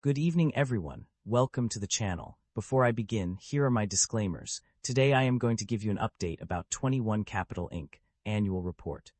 Good evening, everyone. Welcome to the channel. Before I begin, here are my disclaimers. Today I am going to give you an update about 21 Capital Inc. Annual Report.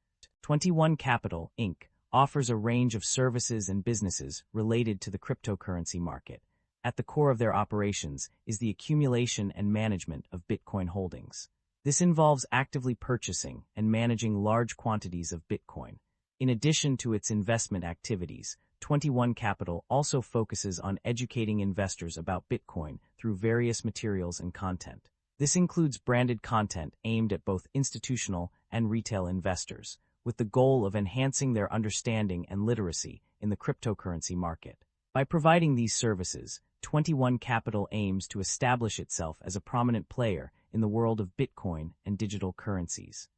21 Capital Inc. offers a range of services and businesses related to the cryptocurrency market. At the core of their operations is the accumulation and management of Bitcoin holdings. This involves actively purchasing and managing large quantities of Bitcoin. In addition to its investment activities, 21 Capital also focuses on educating investors about Bitcoin through various materials and content. This includes branded content aimed at both institutional and retail investors, with the goal of enhancing their understanding and literacy in the cryptocurrency market. By providing these services, 21 Capital aims to establish itself as a prominent player in the world of Bitcoin and digital currencies.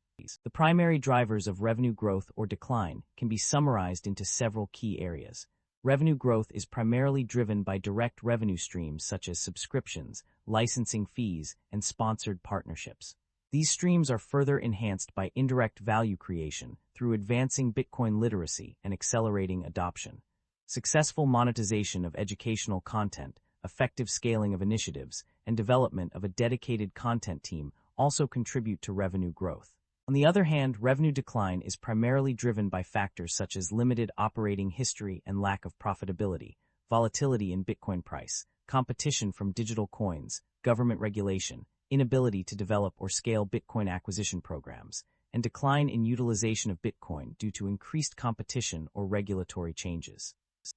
The primary drivers of revenue growth or decline can be summarized into several key areas. Revenue growth is primarily driven by direct revenue streams such as subscriptions, licensing fees, and sponsored partnerships. These streams are further enhanced by indirect value creation through advancing Bitcoin literacy and accelerating adoption. Successful monetization of educational content, effective scaling of initiatives, and development of a dedicated content team also contribute to revenue growth. On the other hand, revenue decline is primarily driven by factors such as limited operating history and lack of profitability, volatility in Bitcoin price, competition from digital coins, government regulation, inability to develop or scale Bitcoin acquisition programs, and decline in utilization of Bitcoin due to increased competition or regulatory changes.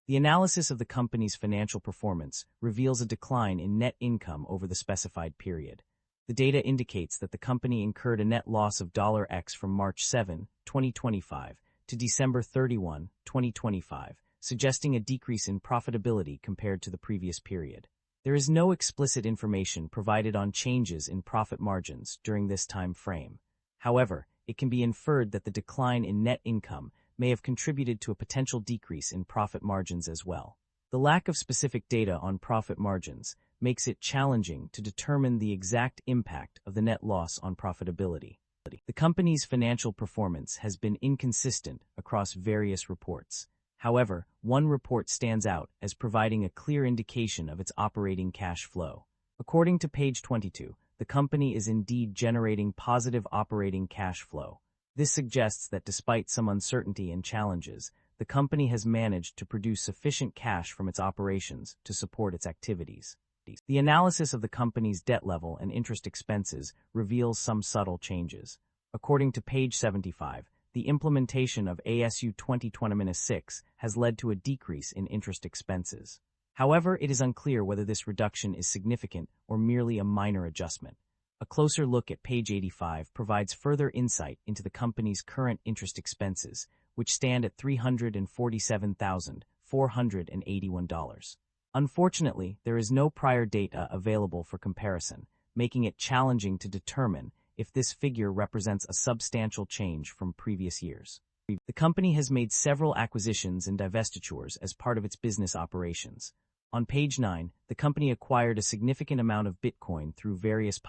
The analysis of the company's financial performance reveals a decline in net income over the specified period. The data indicates that the company incurred a net loss of $X from March 7, 2025 to December 31, 2025, suggesting a decrease in profitability compared to the previous period. There is no explicit information provided on changes in profit margins during this time frame. However, it can be inferred that the decline in net income may have contributed to a potential decrease in profit margins as well. The lack of specific data on profit margins makes it challenging to determine the exact impact of the net loss on profitability. The company's financial performance has been inconsistent across various reports. However, one report stands out as providing a clear indication of its operating cash flow. According to page 22, the company is indeed generating positive operating cash flow. This suggests that despite some uncertainty and challenges, the company has managed to produce sufficient cash from its operations to support its activities. The analysis of the company's debt level and interest expenses reveals some subtle changes. According to page 75, the implementation of ASU 2020-6 has led to a decrease in interest expenses. However, it is unclear whether this reduction is significant or merely a minor adjustment. A closer look at page 85 provides further insight into the company's current interest expenses, which stand at $347,481. Unfortunately, there is no prior data available for comparison, making it challenging to determine if this figure represents a substantial change from previous years. The company has made several acquisitions and divestitures as part of its business operations. On page 9, the company acquired a significant amount of Bitcoin through various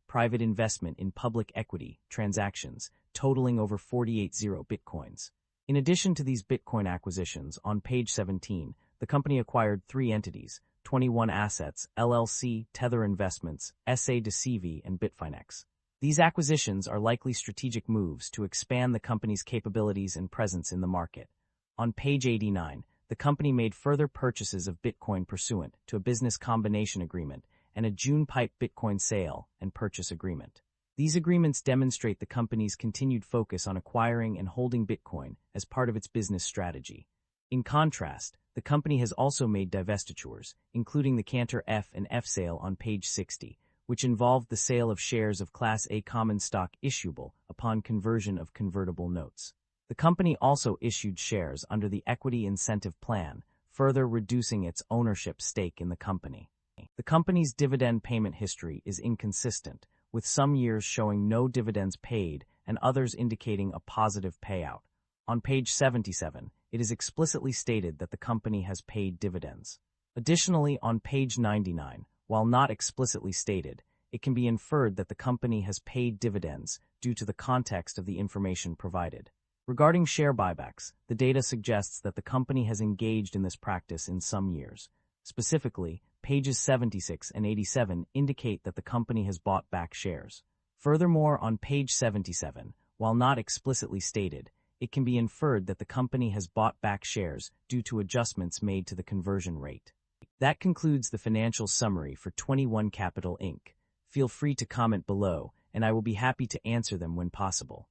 private investment in public equity transactions, totaling over 48,000 Bitcoins. In addition to these Bitcoin acquisitions, on page 17, the company acquired 3 entities, 21 Assets, LLC, Tether Investments, SA de CV, and Bitfinex. These acquisitions are likely strategic moves to expand the company's capabilities and presence in the market. On page 89, the company made further purchases of Bitcoin pursuant to a business combination agreement and a June pipe Bitcoin sale and purchase agreement. These agreements demonstrate the company's continued focus on acquiring and holding Bitcoin as part of its business strategy. In contrast, the company has also made divestitures, including the Cantor F and F sale on page 60, which involved the sale of shares of Class A common stock issuable upon conversion of convertible notes. The company also issued shares under the Equity Incentive Plan, further reducing its ownership stake in the company. The company's dividend payment history is inconsistent, with some years showing no dividends paid and others indicating a positive payout. On page 77, it is explicitly stated that the company has paid dividends. Additionally, on page 99, while not explicitly stated, it can be inferred that the company has paid dividends due to the context of the information provided. Regarding share buybacks, the data suggests that the company has engaged in this practice in some years. Specifically, pages 76 and 87 indicate that the company has bought back shares. Furthermore, on page 77, while not explicitly stated, it can be inferred that the company has bought back shares due to adjustments made to the conversion rate. That concludes the financial summary for 21 Capital Inc. Feel free to comment below, and I will be happy to answer them when possible.